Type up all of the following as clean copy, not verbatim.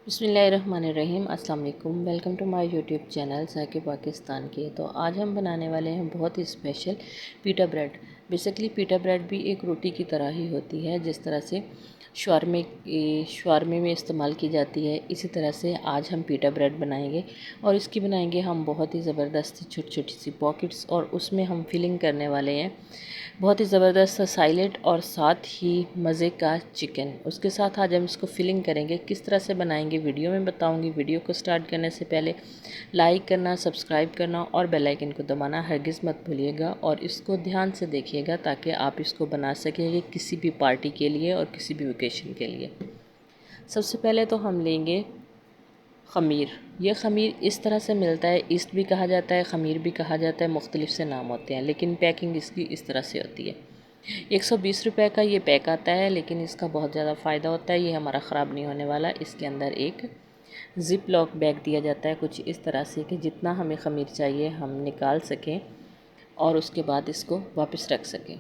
बिस्मिल्लाहिर्रहमानिर्रहीम। अस्सलाम वालेकुम। Welcome to my YouTube channel जाके पाकिस्तान की। तो आज हम बनाने वाले हैं बहुत ही special pita bread. Basically pita bread भी एक रोटी की तरह ही होती है, जिस तरह से शवारमे में इस्तेमाल की जाती है, इसी तरह से आज हम पीटा ब्रेड बनाएंगे। और इसकी बनाएंगे हम बहुत ही ज़बरदस्त छोटी छोटी सी पॉकेट्स, और उसमें हम फिलिंग करने वाले हैं बहुत ही ज़बरदस्त साइलेंट और साथ ही मज़े का चिकन। उसके साथ आज हम इसको फिलिंग करेंगे। किस तरह से बनाएंगे वीडियो में बताऊंगी। वीडियो को स्टार्ट करने से पहले लाइक करना, सब्सक्राइब करना और बेल आइकन को दबाना हरगिज़ मत भूलिएगा, और इसको ध्यान से देखिएगा ताकि आप इसको बना सकेंगे किसी भी पार्टी के लिए और किसी भी ओकेशन के लिए। सबसे पहले तो हम लेंगे ख़मीर। ये ख़मीर इस तरह से मिलता है, ईस्ट भी कहा जाता है, ख़मीर भी कहा जाता है, मुख्तलिफ से नाम होते हैं, लेकिन पैकिंग इसकी इस तरह से होती है। 120 रुपए का ये पैक आता है, लेकिन इसका बहुत ज़्यादा फ़ायदा होता है। ये हमारा ख़राब नहीं होने वाला। इसके अंदर एक ज़िप लॉक बैग दिया जाता है कुछ इस तरह से कि जितना हमें ख़मीर चाहिए हम निकाल सकें और उसके बाद इसको वापस रख सकें।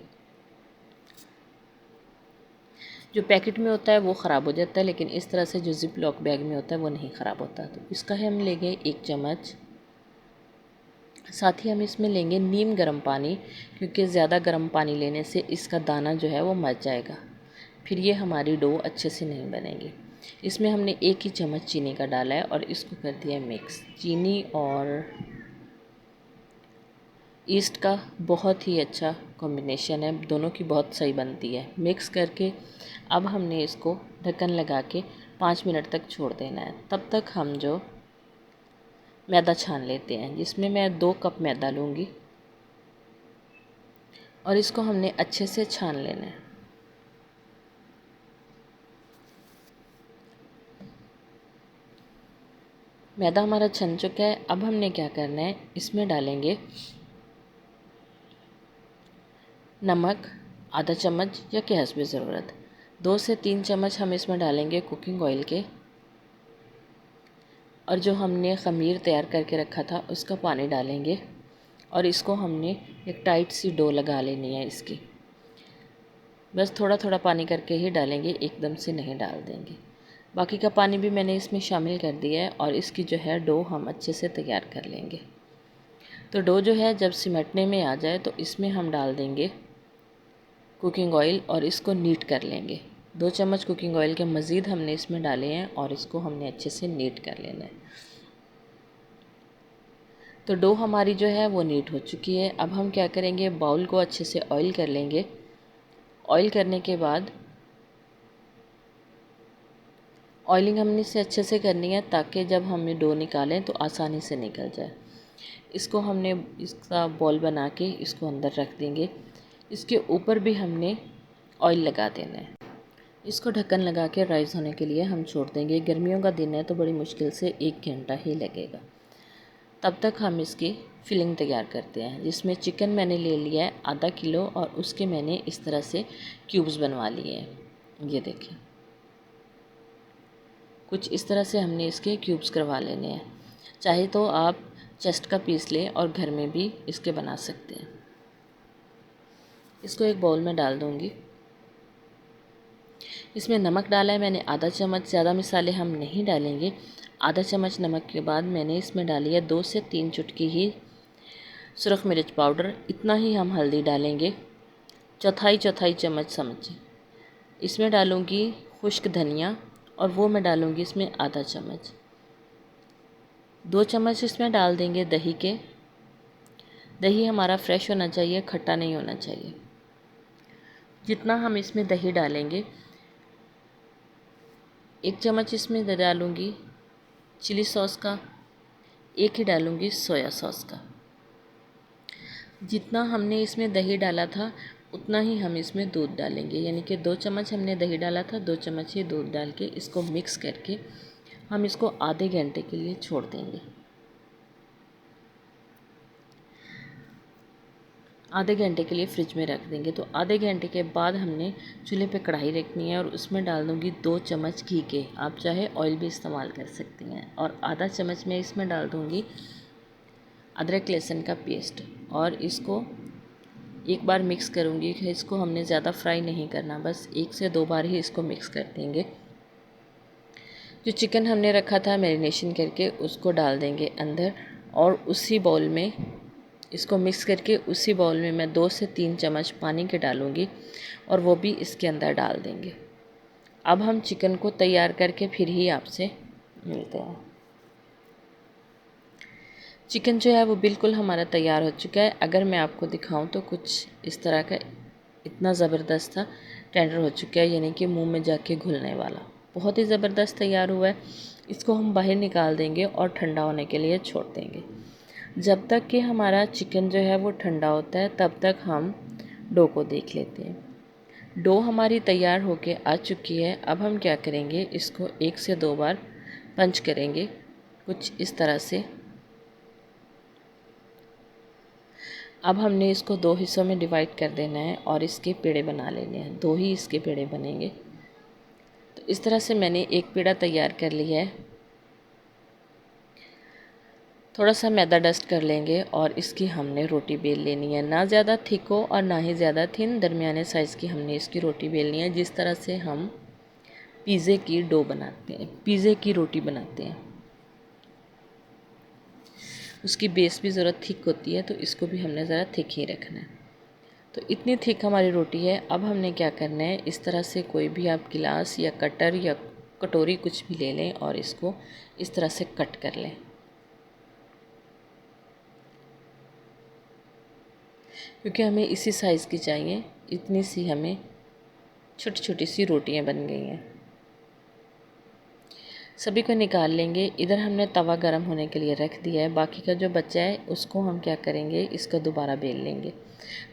जो पैकेट में होता है वो ख़राब हो जाता है, लेकिन इस तरह से जो ज़िप लॉक बैग में होता है वो नहीं ख़राब होता। तो इसका हम लेंगे 1 चम्मच। साथ ही हम इसमें लेंगे नीम गर्म पानी, क्योंकि ज़्यादा गर्म पानी लेने से इसका दाना जो है वो मर जाएगा, फिर ये हमारी डो अच्छे से नहीं बनेगी। इसमें हमने 1 ही चम्मच चीनी का डाला है और इसको कर दिया मिक्स। चीनी और ईस्ट का बहुत ही अच्छा कॉम्बिनेशन है, दोनों की बहुत सही बनती है। मिक्स करके अब हमने इसको ढक्कन लगा के 5 मिनट तक छोड़ देना है। तब तक हम जो मैदा छान लेते हैं, जिसमें मैं 2 कप मैदा लूँगी और इसको हमने अच्छे से छान लेना है। मैदा हमारा छन चुका है। अब हमने क्या करना है, इसमें डालेंगे नमक आधा चम्मच या के हस्बे ज़रूरत। 2 से 3 चम्मच हम इसमें डालेंगे कुकिंग ऑयल के, और जो हमने ख़मीर तैयार करके रखा था उसका पानी डालेंगे, और इसको हमने एक टाइट सी डो लगा लेनी है इसकी। बस थोड़ा थोड़ा पानी करके ही डालेंगे, एकदम से नहीं डाल देंगे। बाकी का पानी भी मैंने इसमें शामिल कर दिया है, और इसकी जो है डो हम अच्छे से तैयार कर लेंगे। तो डो जो है जब सिमटने में आ जाए तो इसमें हम डाल देंगे कुकिंग ऑयल और इसको नीट कर लेंगे। 2 चम्मच कुकिंग ऑयल के मज़ीद हमने इसमें डाले हैं और इसको हमने अच्छे से नीट कर लेना है। तो डो हमारी जो है वो नीट हो चुकी है। अब हम क्या करेंगे, बाउल को अच्छे से ऑयल कर लेंगे। ऑयल करने के बाद ऑयलिंग हमने इसे अच्छे से करनी है ताकि जब हम ये डो निकालें तो आसानी से निकल जाए। इसको हमने इसका बॉल बना के इसको अंदर रख देंगे। इसके ऊपर भी हमने ऑयल लगा देना है। इसको ढक्कन लगा के राइस होने के लिए हम छोड़ देंगे। गर्मियों का दिन है तो बड़ी मुश्किल से 1 घंटा ही लगेगा। तब तक हम इसकी फिलिंग तैयार करते हैं, जिसमें चिकन मैंने ले लिया है आधा किलो, और उसके मैंने इस तरह से क्यूब्स बनवा लिए हैं। ये देखिए, कुछ इस तरह से हमने इसके क्यूब्स करवा लेने हैं। चाहे तो आप चेस्ट का पीस लें और घर में भी इसके बना सकते हैं। इसको एक बाउल में डाल दूँगी। इसमें नमक डाला है मैंने आधा चम्मच, ज़्यादा मसाले हम नहीं डालेंगे। आधा चम्मच नमक के बाद मैंने इसमें डाली है 2 से 3 चुटकी ही सुरख मिर्च पाउडर। इतना ही हम हल्दी डालेंगे, चौथाई चौथाई चम्मच समझ। इसमें डालूँगी खुश्क धनिया, और वो मैं डालूँगी इसमें आधा चम्मच। 2 चम्मच इसमें डाल देंगे दही के। दही हमारा फ्रेश होना चाहिए, खट्टा नहीं होना चाहिए। जितना हम इसमें दही डालेंगे, 1 चम्मच इसमें डालूँगी चिली सॉस का, 1 ही डालूँगी सोया सॉस का। जितना हमने इसमें दही डाला था उतना ही हम इसमें दूध डालेंगे, यानी कि 2 चम्मच हमने दही डाला था, 2 चम्मच ही दूध डाल के इसको मिक्स करके हम इसको आधे घंटे के लिए छोड़ देंगे। आधे घंटे के लिए फ्रिज में रख देंगे। तो आधे घंटे के बाद हमने चूल्हे पे कढ़ाई रखनी है, और उसमें डाल दूँगी 2 चम्मच घी के। आप चाहे ऑयल भी इस्तेमाल कर सकती हैं। और आधा चम्मच मैं इसमें डाल दूँगी अदरक लहसुन का पेस्ट, और इसको एक बार मिक्स करूँगी। इसको हमने ज़्यादा फ्राई नहीं करना, बस 1 से 2 बार ही इसको मिक्स कर देंगे। जो चिकन हमने रखा था मैरिनेशन करके उसको डाल देंगे अंदर, और उसी बाउल में इसको मिक्स करके उसी बाउल में मैं 2 से 3 चम्मच पानी के डालूँगी और वो भी इसके अंदर डाल देंगे। अब हम चिकन को तैयार करके फिर ही आपसे मिलते हैं। चिकन जो है वो बिल्कुल हमारा तैयार हो चुका है। अगर मैं आपको दिखाऊं तो कुछ इस तरह का इतना ज़बरदस्त था, टेंडर हो चुका है, यानी कि मुंह में जाके घुलने वाला। बहुत ही ज़बरदस्त तैयार हुआ है। इसको हम बाहर निकाल देंगे और ठंडा होने के लिए छोड़ देंगे। जब तक कि हमारा चिकन जो है वो ठंडा होता है तब तक हम डो को देख लेते हैं। डो हमारी तैयार होके आ चुकी है। अब हम क्या करेंगे, इसको 1 से 2 बार पंच करेंगे कुछ इस तरह से। अब हमने इसको 2 हिस्सों में डिवाइड कर देना है और इसके पेड़े बना लेने हैं। 2 ही इसके पेड़े बनेंगे। तो इस तरह से मैंने एक पेड़ा तैयार कर लिया है। थोड़ा सा मैदा डस्ट कर लेंगे और इसकी हमने रोटी बेल लेनी है। ना ज़्यादा थिक हो और ना ही ज़्यादा थिन, दरमियाने साइज़ की हमने इसकी रोटी बेलनी है। जिस तरह से हम पिज़्ज़े की डो बनाते हैं, पिज़्ज़े की रोटी बनाते हैं, उसकी बेस भी ज़रा थिक होती है, तो इसको भी हमने ज़रा थिक ही रखना है। तो इतनी थिक हमारी रोटी है। अब हमने क्या करना है, इस तरह से कोई भी आप गिलास या कटर या कटोरी कुछ भी ले लें और इसको इस तरह से कट कर लें। क्योंकि हमें इसी साइज़ की चाहिए, इतनी सी हमें छोटी छोटी सी रोटियां बन गई हैं। सभी को निकाल लेंगे। इधर हमने तवा गरम होने के लिए रख दिया है। बाकी का जो बचा है उसको हम क्या करेंगे, इसको दोबारा बेल लेंगे।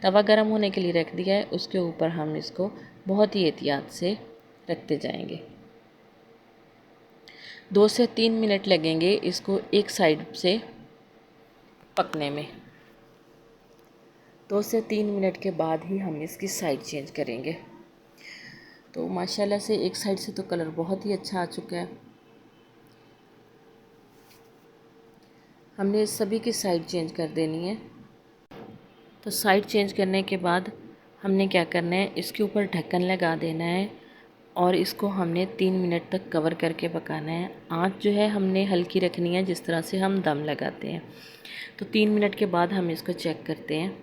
तवा गरम होने के लिए रख दिया है, उसके ऊपर हम इसको बहुत ही एहतियात से रखते जाएंगे। 2 से 3 मिनट लगेंगे इसको एक साइड से पकने में। 2 से 3 मिनट के बाद ही हम इसकी साइड चेंज करेंगे। तो माशाल्लाह से एक साइड से तो कलर बहुत ही अच्छा आ चुका है। हमने सभी की साइड चेंज कर देनी है। तो साइड चेंज करने के बाद हमने क्या करना है, इसके ऊपर ढक्कन लगा देना है और इसको हमने 3 मिनट तक कवर करके पकाना है। आँच जो है हमने हल्की रखनी है, जिस तरह से हम दम लगाते हैं। तो 3 मिनट के बाद हम इसको चेक करते हैं।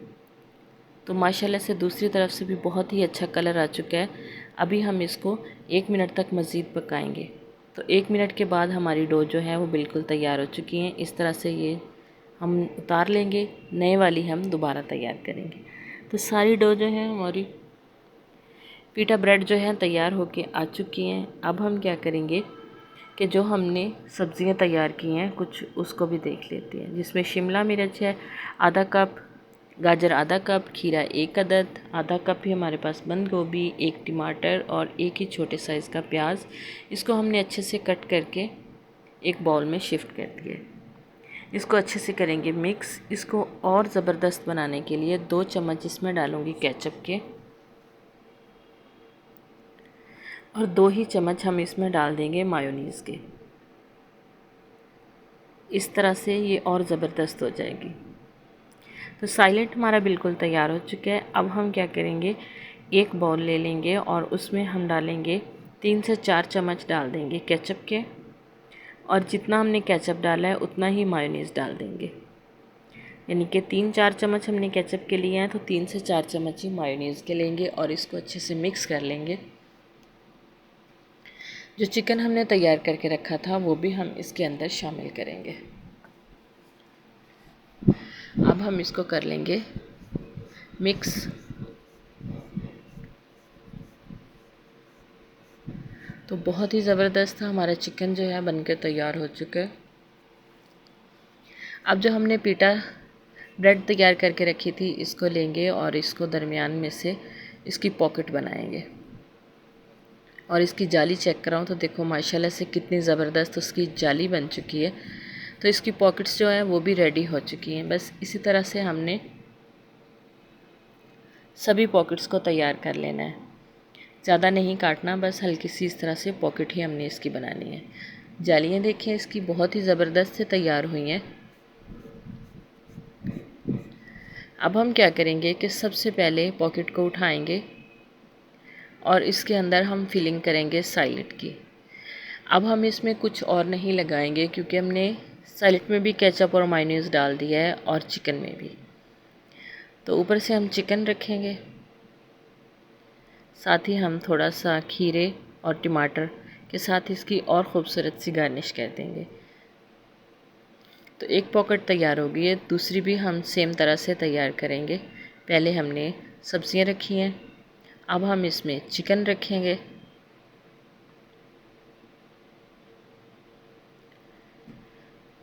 तो माशाल्लाह से दूसरी तरफ से भी बहुत ही अच्छा कलर आ चुका है। अभी हम इसको 1 मिनट तक मज़ीद पकाएंगे। तो 1 मिनट के बाद हमारी डो जो है वो बिल्कुल तैयार हो चुकी है। इस तरह से ये हम उतार लेंगे, नए वाली हम दोबारा तैयार करेंगे। तो सारी डो जो है हमारी पीटा ब्रेड जो है तैयार होके आ चुकी हैं। अब हम क्या करेंगे कि जो हमने सब्ज़ियां तैयार की हैं कुछ, उसको भी देख लेते हैं। जिसमें शिमला मिर्च है आधा कप, गाजर आधा कप, खीरा 1 अदद, आधा कप ही हमारे पास बंद गोभी, 1 टमाटर और 1 ही छोटे साइज़ का प्याज। इसको हमने अच्छे से कट करके एक बाउल में शिफ्ट कर दिया। इसको अच्छे से करेंगे मिक्स। इसको और ज़बरदस्त बनाने के लिए 2 चम्मच इसमें डालूँगी केचप के और 2 ही चम्मच हम इसमें डाल देंगे मायोनीज़ के। इस तरह से ये और ज़बरदस्त हो जाएगी। तो साइलेंट हमारा बिल्कुल तैयार हो चुका है। अब हम क्या करेंगे, एक बाउल ले लेंगे और उसमें हम डालेंगे 3 से 4 चम्मच डाल देंगे केचप के, और जितना हमने केचप डाला है उतना ही मायोनीज़ डाल देंगे। यानी कि 3-4 चम्मच हमने केचप के लिए हैं तो 3 से 4 चम्मच ही मायोनीज़ के लेंगे और इसको अच्छे से मिक्स कर लेंगे। जो चिकन हमने तैयार करके रखा था वो भी हम इसके अंदर शामिल करेंगे। अब हम इसको कर लेंगे मिक्स। तो बहुत ही ज़बरदस्त था हमारा चिकन जो है बनकर तैयार हो चुका है। अब जो हमने पीटा ब्रेड तैयार करके रखी थी इसको लेंगे और इसको दरमियान में से इसकी पॉकेट बनाएंगे। और इसकी जाली चेक कराऊँ तो देखो माशाल्लाह से कितनी ज़बरदस्त उसकी जाली बन चुकी है। तो इसकी पॉकेट्स जो हैं वो भी रेडी हो चुकी हैं। बस इसी तरह से हमने सभी पॉकेट्स को तैयार कर लेना है। ज़्यादा नहीं काटना, बस हल्की सी इस तरह से पॉकेट ही हमने इसकी बनानी है। जालियाँ देखें इसकी बहुत ही ज़बरदस्त से तैयार हुई हैं। अब हम क्या करेंगे कि सबसे पहले पॉकेट को उठाएंगे और इसके अंदर हम फिलिंग करेंगे साइलेट की। अब हम इसमें कुछ और नहीं लगाएंगे क्योंकि हमने सैलेड में भी केचप और मायोनीज डाल दिया है और चिकन में भी। तो ऊपर से हम चिकन रखेंगे, साथ ही हम थोड़ा सा खीरे और टमाटर के साथ इसकी और ख़ूबसूरत सी गार्निश कर देंगे। तो एक पॉकेट तैयार हो गई है, दूसरी भी हम सेम तरह से तैयार करेंगे। पहले हमने सब्जियां रखी हैं, अब हम इसमें चिकन रखेंगे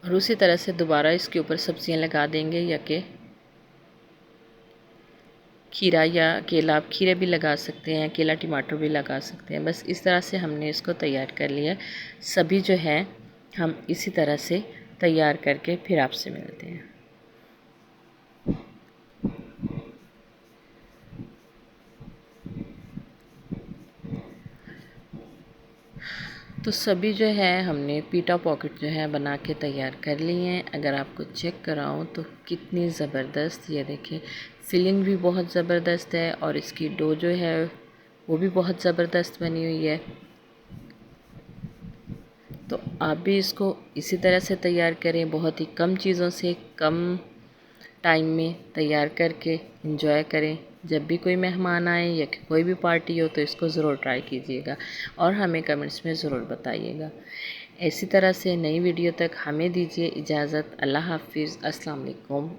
और उसी तरह से दोबारा इसके ऊपर सब्जियां लगा देंगे, या कि खीरा या केला, आप खीरे भी लगा सकते हैं, केला टमाटर भी लगा सकते हैं। बस इस तरह से हमने इसको तैयार कर लिया। सभी जो है हम इसी तरह से तैयार करके फिर आपसे मिलते हैं। तो सभी जो है हमने पीटा पॉकेट जो है बना के तैयार कर लिए हैं। अगर आपको चेक कराऊँ तो कितनी ज़बरदस्त, ये देखिए फिलिंग भी बहुत ज़बरदस्त है और इसकी डो जो है वो भी बहुत ज़बरदस्त बनी हुई है। तो आप भी इसको इसी तरह से तैयार करें, बहुत ही कम चीज़ों से कम टाइम में तैयार करके एंजॉय करें। जब भी कोई मेहमान आए या कोई भी पार्टी हो तो इसको ज़रूर ट्राई कीजिएगा और हमें कमेंट्स में ज़रूर बताइएगा। इसी तरह से नई वीडियो तक हमें दीजिए इजाज़त। अल्लाह हाफिज़, अस्सलाम वालेकुम।